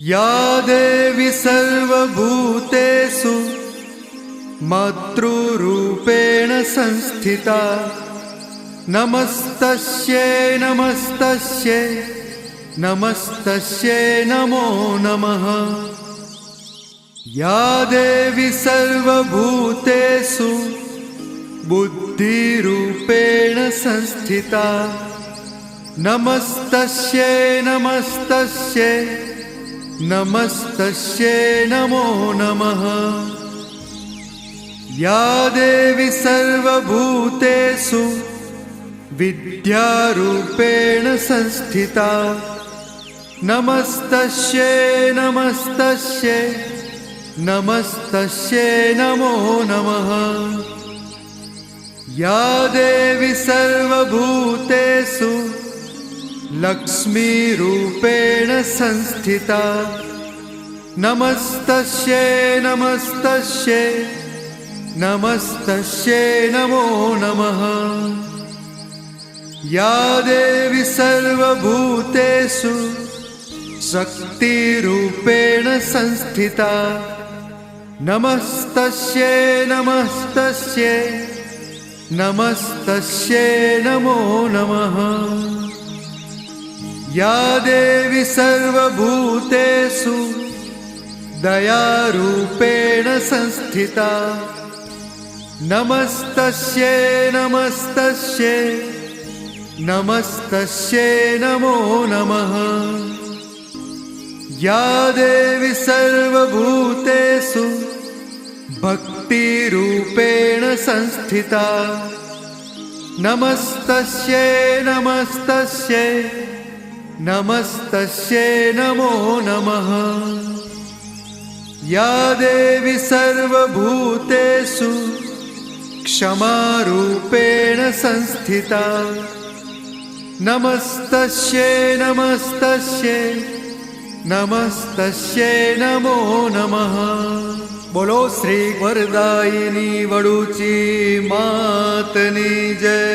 या देवी सर्वभूतेषु मातृरूपेण संस्थिता नमस्तस्यै नमस्तस्यै नमस्तस्यै नमो नमः। या देवी सर्वभूतेषु बुद्धिरूपेण संस्थिता नमस्तस्यै नमस्तस्यै नमस्तस्यै नमो नमः। या देवी सर्वभूतेषु विद्यारूपेण संस्थिता नमस्तस्यै नमस्तस्यै नमस्तस्यै नमो नमः। या देवी सर्वभूतेषु लक्ष्मीरूपेण संस्थिता नमस्तस्यै नमस्तस्यै नमस्तस्यै नमो नमः। या देवी सर्वभूतेषु शक्तिरूपेण संस्थिता नमस्तस्यै नमस्तस्यै नमस्तस्यै नमो नमः। या देवी सर्वभूतेषु दयारूपेण संस्थिता नमस्तस्यै नमस्तस्यै नमस्तस्यै नमो नमः। या देवी सर्वभूतेषु भक्तिरूपेण संस्थिता नमस्तस्यै नमस्तस्यै नमस्तस्यै नमो नमः। या देवी सर्वभूतेषु क्षमारूपेण संस्थिता नमस्तस्यै नमस्तस्यै नमस्तस्यै नमो नमः। बोलो श्री वरदायिनी वडूची मातनी जय।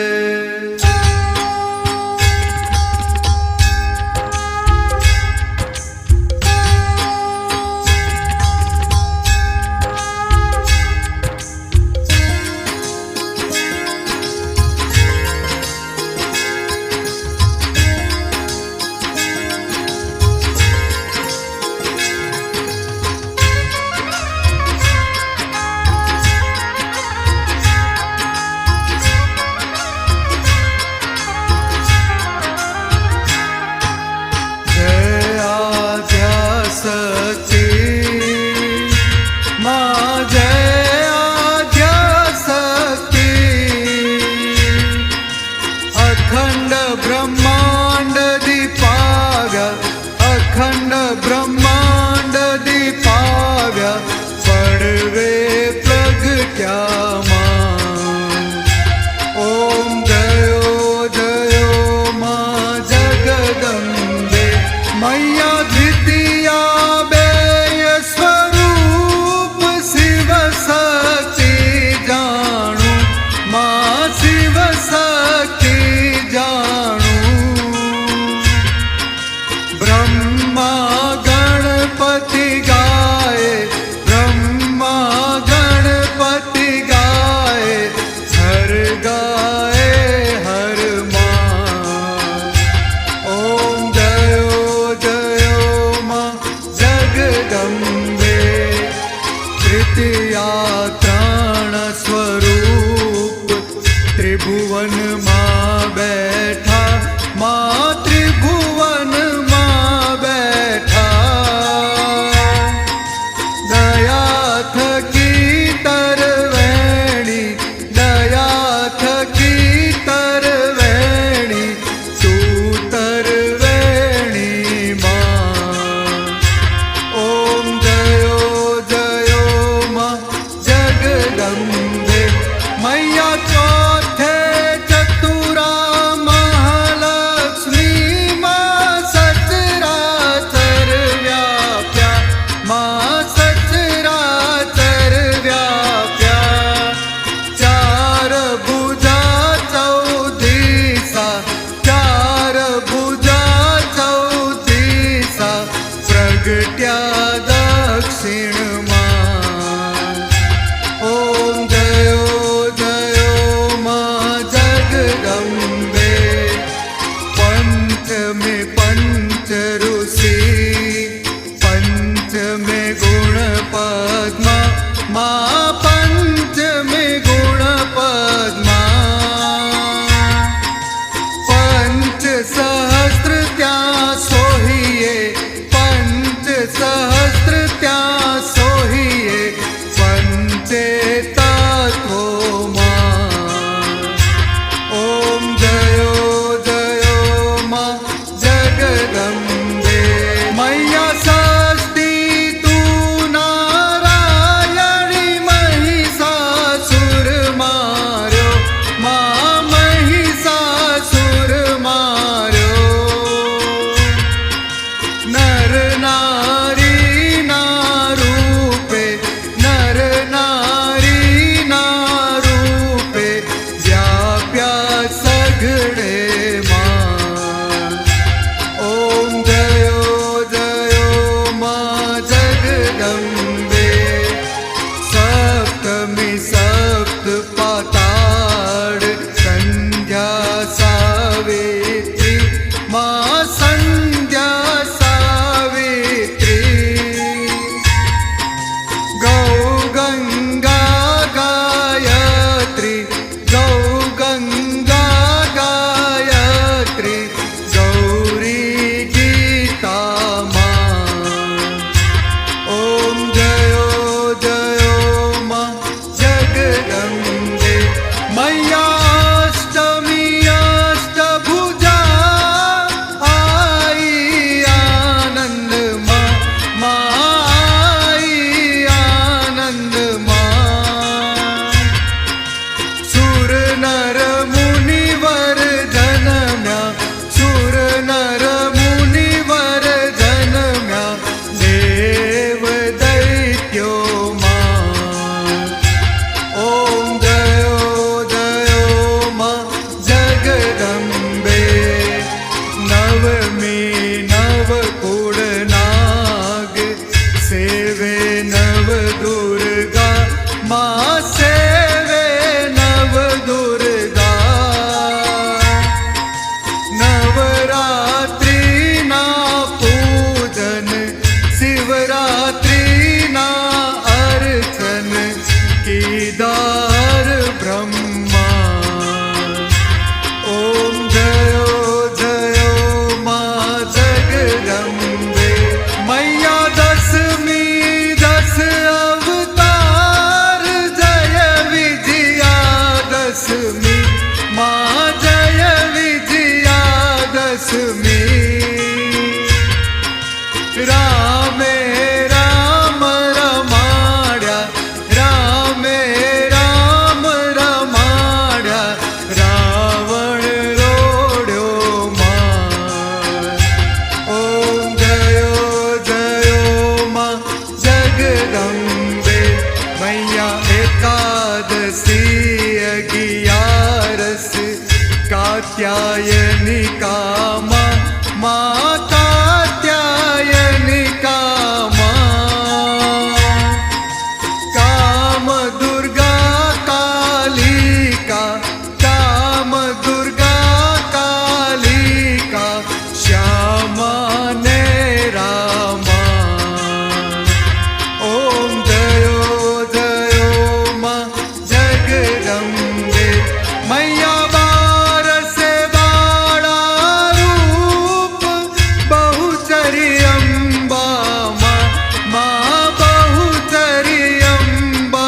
मैया एकादशी अगियारस कात्यायनिका माँ कात्यायनिका काम दुर्गा कालिका श्यामा ने रामा ओम जयो जयो माँ जगदम्बे मैया बार से बाड़ा रूप बहुचरी अम्बा माँ बहुचरी अम्बा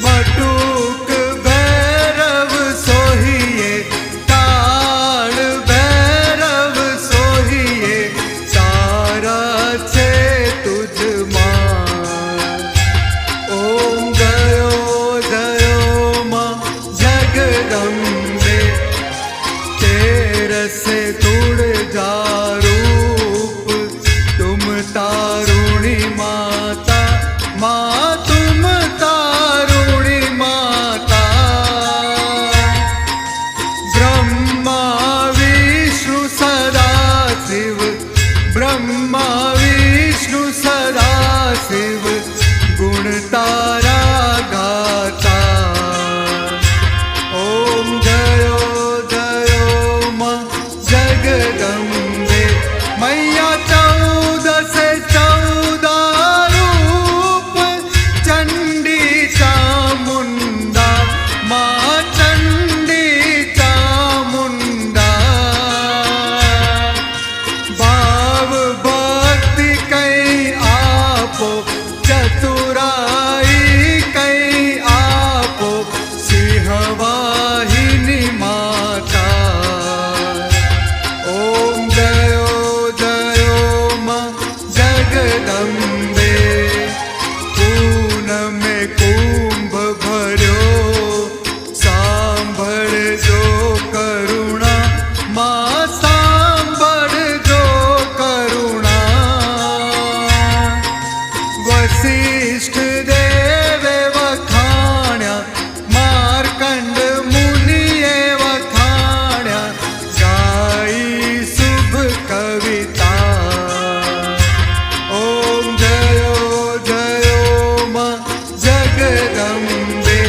बटुक भैरव सोहिए ताल भैरव सोहिए तारा छे तुझ ओम जयो जयो माँ जगदम्बे तेरे से तुड़ जा रूप तुम तारुणी माता माँ तुम तारुणी माता ब्रह्मा विष्णु सदा शिव ब्रह्मा विष्णु सदा शिव गुण तारा गाता ओम जयो जयो माँ जगदम्बे मैया 14 से 14 रूप चंडी चामुंडा माँ चंडी चामुंडा भाव भक्ति कई आपो चतुराई कई आपो सिंहवाहिनी माता ओम जयो जयो माँ जगदम्बे पूनम में कुंभ भर्यो सांभळ जो करुणा माँ सांभळ जो करुणा वसिष्ठ देवे वखाण्या मार्कंड मुनिये वखाण्या गाई शुभ कविता ओम जयो जयो माँ जगदम्बे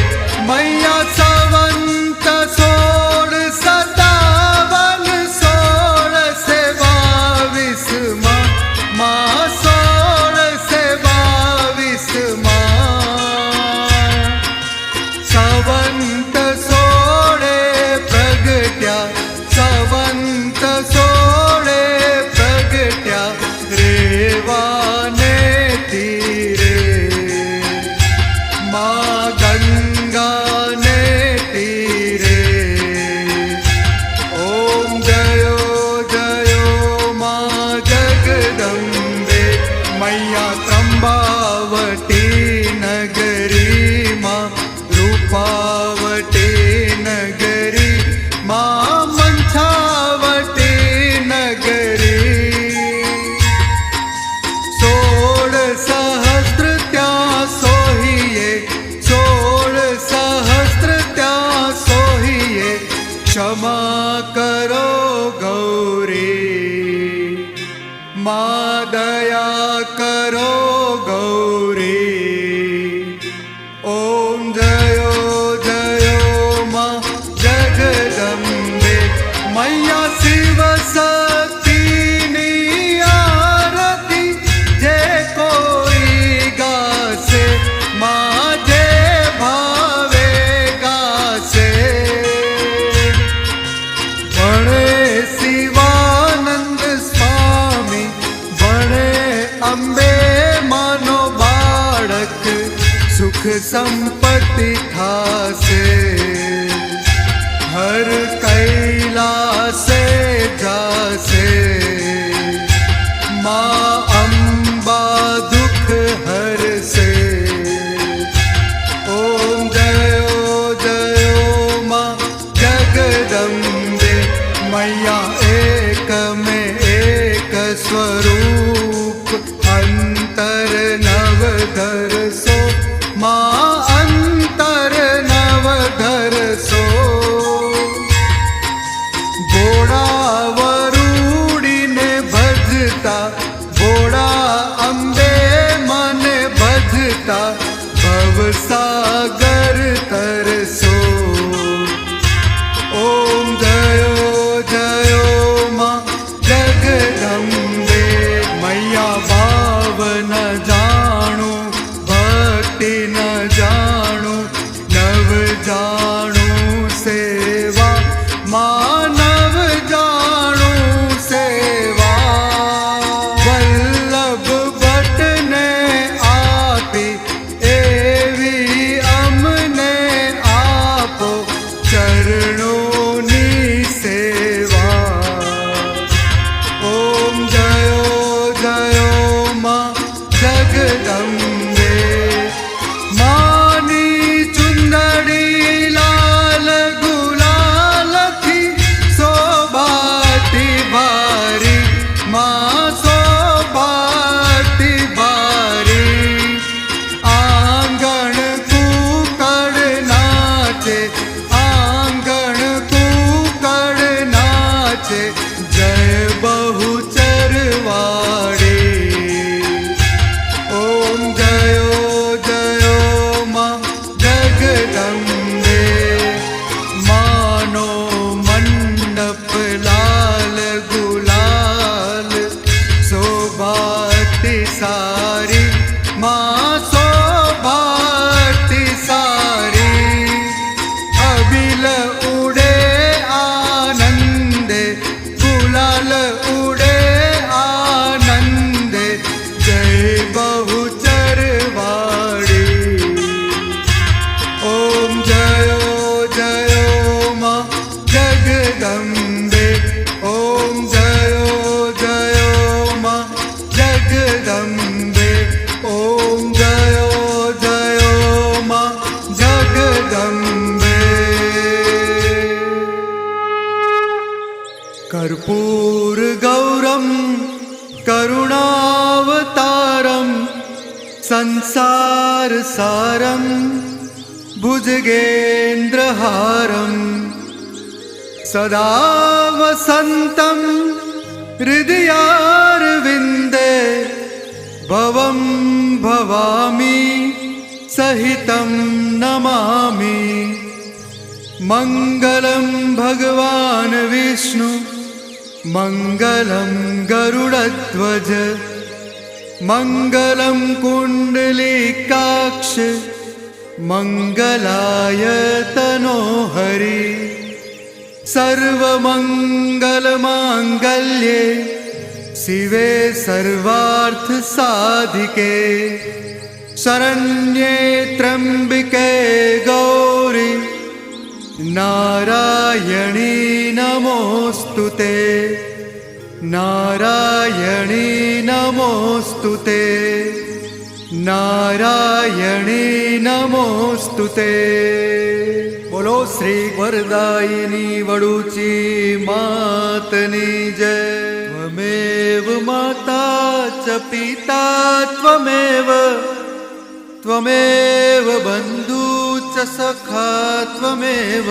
मैया सवंत 16 57 16 से 22 माँ 16 से 22 सवंत 16 प्रगट्या सवंत 16 प्रगट्या रेवाने तीरे माँ गंगा ने तीरे ओम जयो जयो माँ जगदम्बे मैया त्र्यंबावती नगरी माँ रूपावती नगरी माँ मंछावती नगरी 16 सहस्त्र त्या सोहिए 16 सहस्त्र त्या सोहिए क्षमा करो गौरी माँ दया करो गौरी ओम जयो जयो माँ जगदम्बे मैया शिव शक्तिनी आरती जे कोई गासे माँ जे भावे गासे भणे शिवानंद स्वामी भणे अंबे मानो बाळक सुख संपत्ति थासे हर कैलासे जासे माँ अम्बा दुख हर से ओम जयो जयो माँ जगदम्बे मैया एक में एक स्वरूप अंतर न तरता भवसागर तरसो। ओम जयो जयो मां जगदम्बे मैया भाव न जाणु भक्ति न जाणु नव जाणु सेवा मानव जाणु सेवा। वल्लभ भट्ट ने आपी एवी अमने आपो चरणोनी सेवा। ओम जयो जयो मां जगदम्बे मानी चुंदड़ी लाल गुलाल थी शोभाती भारी मां शोभाती भारी। आंगण कूकड़ नाचे आंगण कूकड़ नाचे जय बहुचरवाड़ी। ओम जयो जयो मां जगदम्बे मानो मंडप लाल गुलाल शोभाती सारी मां शोभाती सारी। अबिल उड़े आनंदे गुलाल उड़े आनंदे जय बहुचरवाड़ी। ओम जयो जयो मां जगदम्बे ओम जयो जयो मां जगदम्बे ओम जयो जयो मां जगदम्बे। कर्पूर गौरम करुणावतारम संसार सारम भुजगेन्द्रहारम सदा वसन्तं हृदयारविन्दे भवं भवामि सहितं नमामि। मंगलं भगवान विष्णु मंगलं गरुडध्वज मंगलं कुण्डलिकाक्ष मंगलाय तनोहरि। सर्वमंगलमांगल्ये शिवे सर्वार्थसाधिके शरण्ये त्र्यंबिके गौरी नारायणी नमोस्तुते नारायणी नमोस्तुते नारायणी नमोस्तुते। बोलो श्री वरदायिनी वडूची मातनी जय। त्वमेव माता च पिता त्वमेव त्वमेव बन्धु च सखा त्वमेव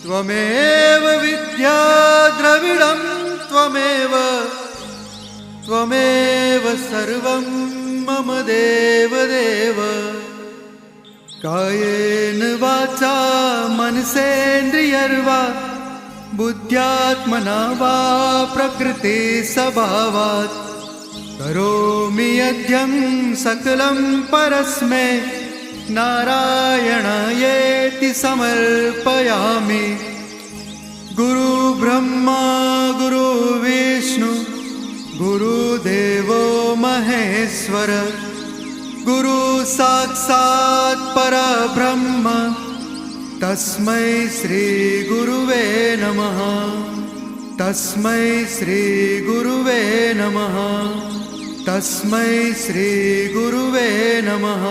त्वमेव विद्या द्रविडं त्वमेव त्वमेव सर्वं मम देवदेव। कायेन वाचा मनसेन्द्रियर्वा बुद्ध्यात्मना वा प्रकृति स्वभावात् करोमि यद्यं सकलं परस्मै नारायणायेति समर्पयामि। गुरु ब्रह्मा गुरु विष्णु गुरुदेवो महेश्वर गुरु साक्षात् परब्रह्म तस्मै श्री गुरुवे नमः तस्मै श्री गुरुवे नमः तस्मै श्री गुरुवे नमः।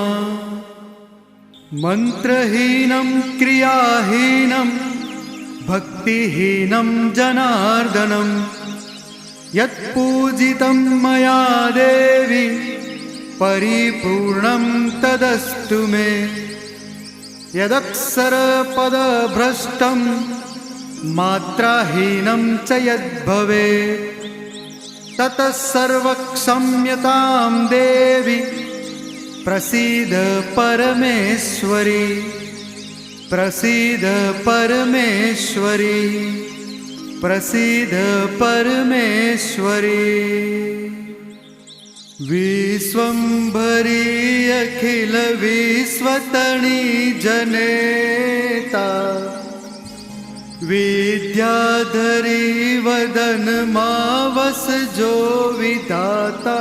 मंत्रहीनं क्रियाहीनं भक्तिहीनं जनार्दनं यत्पूजितं मया देवी परिपूर्णं तदस्तु मे। यदक्षरपदभ्रष्टं मात्राहीनं च यद्भवेत् ततः सर्वक्षम्यतां देवी प्रसीद परमेश्वरी, प्रसीद परमेश्वरी, प्रसीद परमेश्वरी। विश्वंभरी अखिल विश्वतणी जनेता, विद्याधरी वदन मावस जो विधाता।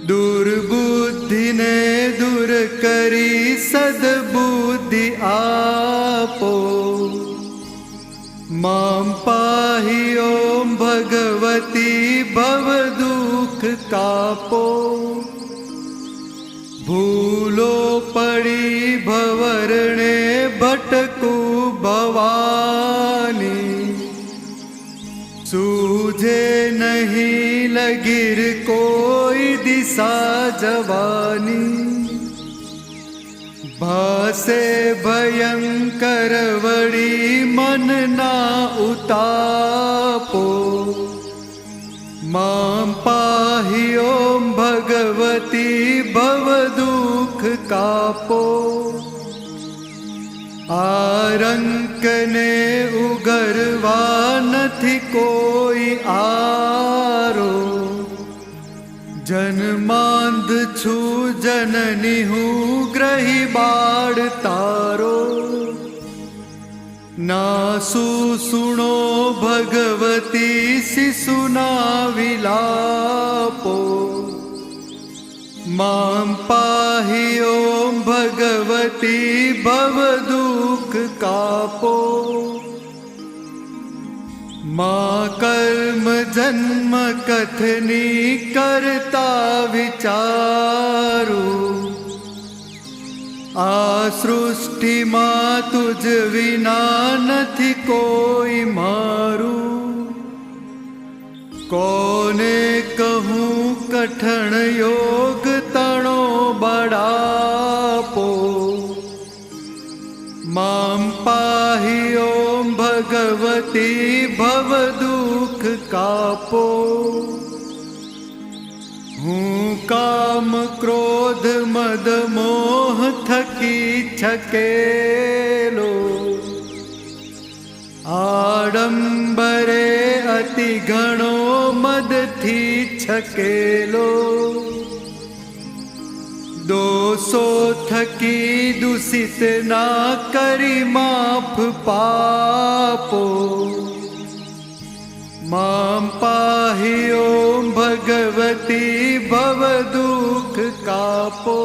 दुर्बुद्धि ने दूर करी सद्बुद्धि आपो, मां पाहि ओम भगवती भव दुख कापो। भूलो पड़ी भवरणे भटकू भवानी, सूझे नहीं लगिर कोई दिशा जवानी। भासे भयंकर वड़ी मन ना उतापो, मां पाहि ओम भगवती भव दुख कापो। आरंक ने उगरवा नथी कोई आरो, जन्मांध छु जननी हूँ ग्रही बाड़ तारो। नासु सुनो भगवती शिशुना विलापो, मां पाहि ओम भगवती भव दुख कापो। मां कर्म जन्म कथनी करता विचारू, आ सृष्टि मां तुझ विना नथी कोई मारू। कोने कहूँ कठण योग तणो बड़ापो, मां पाहि ओम भगवती भव दुख कापो। हूँ काम क्रोध मद मोह थकी छकेलो, आडंबरे अति घणो मद थी छकेलो। दोषो थकी दूषित ना करी माफ पापो, मां पाहि ओम भगवती भव दुख कापो।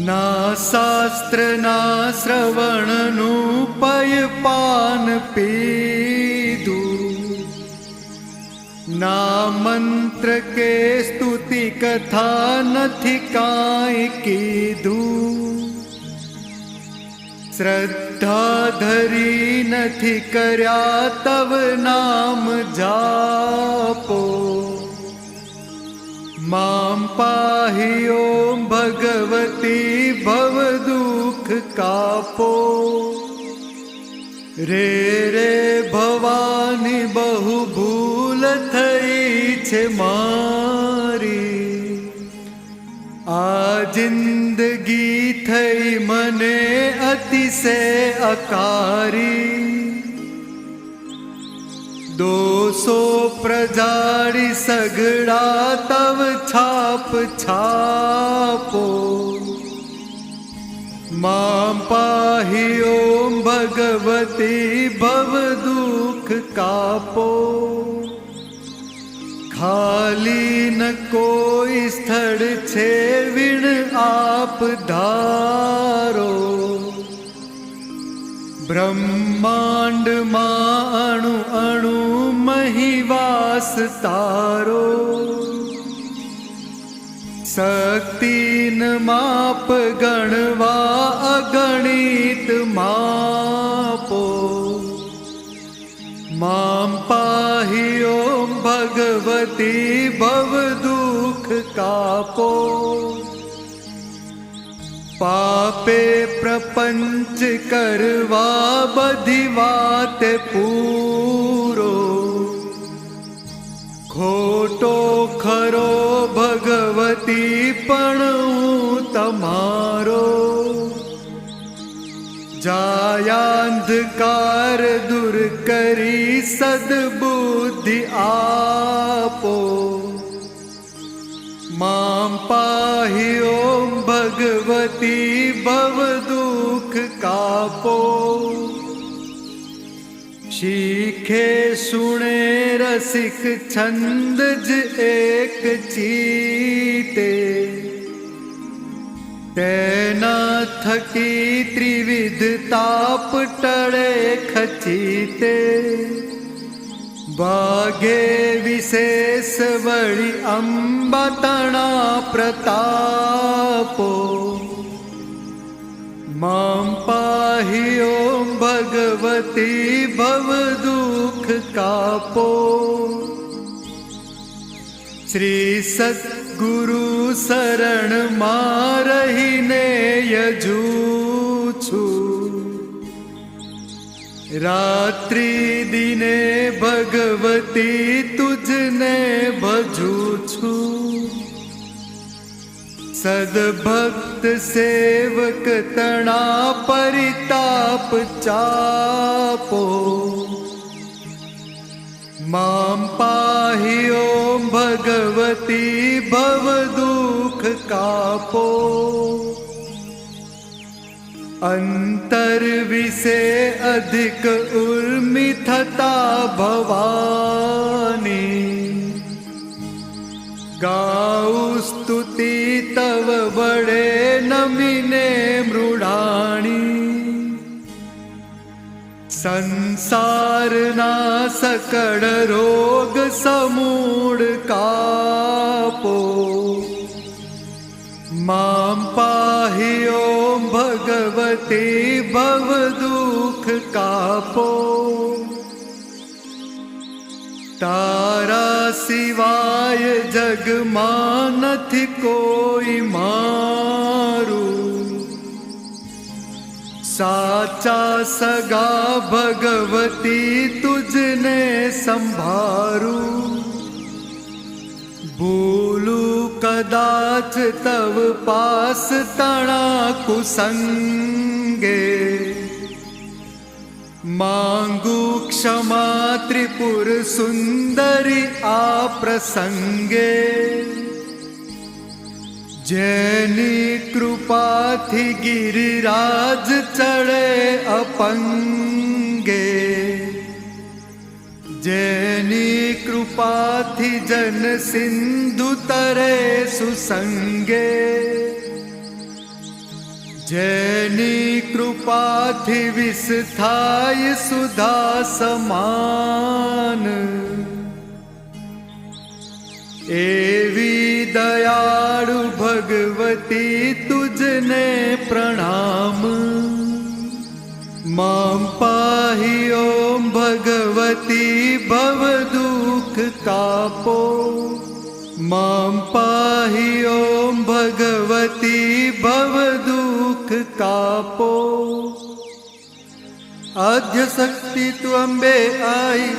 ना शास्त्र ना श्रवण नु पय पान पीधु, ना मंत्र के स्तुति कथा नथी काई कीधु। श्रद्धा धरी नथी कर्या तव नाम जापो, मां पाहि ओम भगवती भव दुख कापो। रे रे भवानी बहु भूल थई छे मारी, आ जिंदगी थई मने अतिशय अकारी। दोषो प्रजारी सगड़ा तव छाप छापो, मां पाहि ओम भगवती भव दुख कापो। खाली न कोई स्थल छे विण आप धारो, ब्रह्मांड मां अणु अणु महिवास तारो। शक्ति न माप गणवा अगणित मापो, मां पाहि ओम भगवती भव दुख कापो। पापे प्रपंच करवा बधी वात पूरो, खोटो खरो भगव ભગવતી પણ તમારો જાયાંધકાર દૂર કરી સદબુદ્ધિ આપો મામ પાહી ઓમ ભગવતી ભવ દુઃખ કાપો શીખે સુણે રસિક છંદ જ એક ચીતે તેના થકી ત્રિવિધ તાપ ટળે ખચીતે ભાગે વિશેષ વળી અંબા તણા પ્રતાપો મામ પાહી ઓમ ભગવતી ભવ દુઃખ કાપો શ્રી સદ્ગુરુ શરણ માં રહીને યજું છું રાત્રિ દિને ભગવતી તુજને ભજું છું સદભક્ત સેવક તણા પરિતાપ ચાપો મામ પાહી ઓમ ભગવતી ભવ દુઃખ કાપો અંતર વિશે અધિક ઉર્મિ થતા ભવાની ગાઉ સ્તુતિ તવ બળે નમીને મૃડાણી સંસારના સકળ રોગ સમૂળ કાપો મામ પાહી ઓમ ભગવતી ભવ દુઃખ કાપો તારા સિવાય જગમાં નથી કોઈ મારું સાચા સગા ભગવતી તુજને સંભારું ભૂલું કદાચ તવ પાસ તણા કુસંગે માંગુ ક્ષમા ત્રિપુર સુંદરી આ પ્રસંગે જેની કૃપાથી ગિરિરાજ ચડે અપંગે જેની કૃપાથી જન સિંધુ તરે સુસંગે જેની કૃપાથી વિષ થાય સુધા સમાન એવી દયાળુ ભગવતી તુજને પ્રણામ મામ પાહી ઓમ ભગવતી ભવ દુઃખ કાપો મામ પાહી ઓમ ભગવતી ભવ દુઃખ કાપો આદ્ય શક્તિ તું અંબે આઈ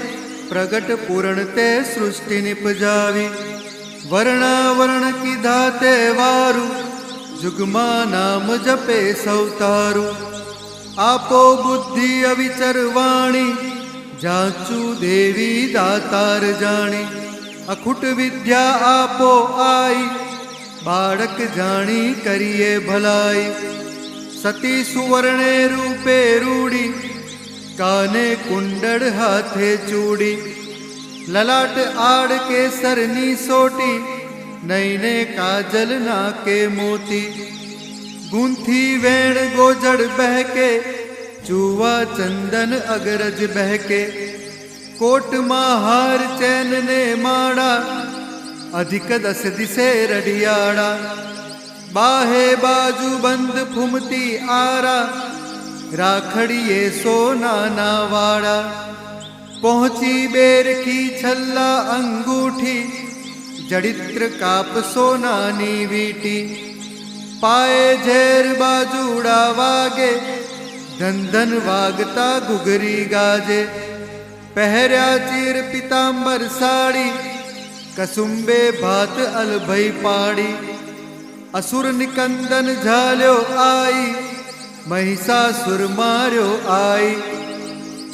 પ્રગટ પૂરણ તે સૃષ્ટિ નિપજાવી વર્ણાવરણ કીધા તે વારું જુગમાં નામ જપે સૌ તારું આપો બુદ્ધિ અવિચર વાણી જાચું દેવી દાતાર જાણી અખૂટ વિદ્યા આપો આઈ બાળક જાણી કરીએ ભલાઈ સતી સુવર્ણે રૂપે રૂડી કાને કુંડળ હાથે ચૂડી લલાટ આડ કેસરની સોટી નૈને કાજલ નાકે મોતી ગૂંથી વેણ ગોજડ બહેકે ચૂવા ચંદન અગરજ બહેકે કોટમાં હાર ચેન ને માળા અધિક દસ દિશે રડિયાળા બાહે બાજુ બંધ ફૂમતી આરા રાખડીએ સોનાના વાળા પહોંચી બેરખી છલ્લા અંગૂઠી જડિત્ર કાપ સોનાની વીટી પાએ ઝેર બાજુડા વાગે ધન ધન વાગતા ઘુઘરી ગાજે પહેર્યા ચીર પિતાંબર સાડી કસુંબે ભાત અલભઈ પાડી, અસુર નિકંદન ઝાલ્યો આઈ, મહિષાસુર માર્યો આઈ,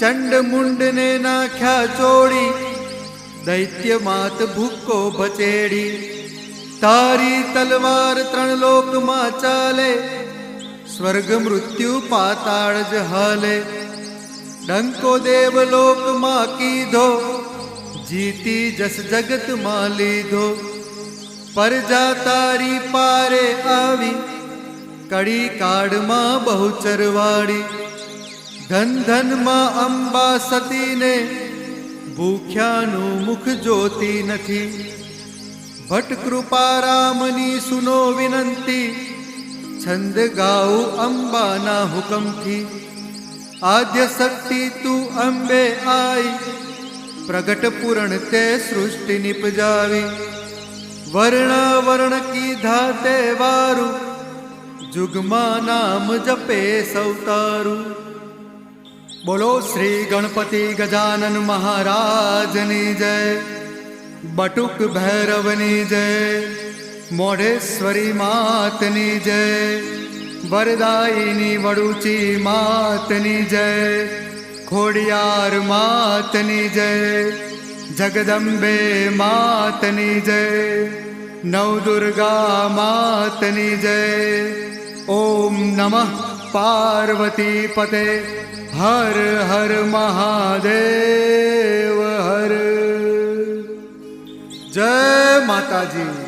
ચંડ મુંડને નાખ્યા ચોડી, દૈત્ય માત ભૂક્કો બચેડી, તારી તલવાર ત્રણ લોકમાં ચાલે, સ્વર્ગ મૃત્યુ પાતાળ જ હાલે, ડંકો દેવલોકમાં કીધો, જીતી જસ જગતમાં લીધો, પરજા તારી પારે આવી, કડી કાળમાં બહુ ચરવાડી, ધન ધનમાં અંબા સતીને, ભૂખ્યાનું મુખ જોતી નથી, ભટ્ટ કૃપા રામની સુનો વિનંતી, છંદ ગાઉં અંબાના હુકમથી, આદ્ય શક્તિ તું અંબે આઈ, પ્રગટ પૂરણ તે સૃષ્ટિ નિપજાવી, વર્ણા વર્ણ કીધા તે વારું, જુગમાં નામ જપે સૌ તારું. બોલો શ્રી ગણપતિ ગજાનન મહારાજની જય, બટુક ભૈરવની જય, મોઢેશ્વરી માતની જય, વરદાયિની વડુચી માતની જય, ખોડિયાર માતની જય, જગદંબે માતની જય, નવદુર્ગા માતની જય. ઓમ નમઃ પાર્વતી પતે, હર હર મહાદેવ હર. જય માતાજી.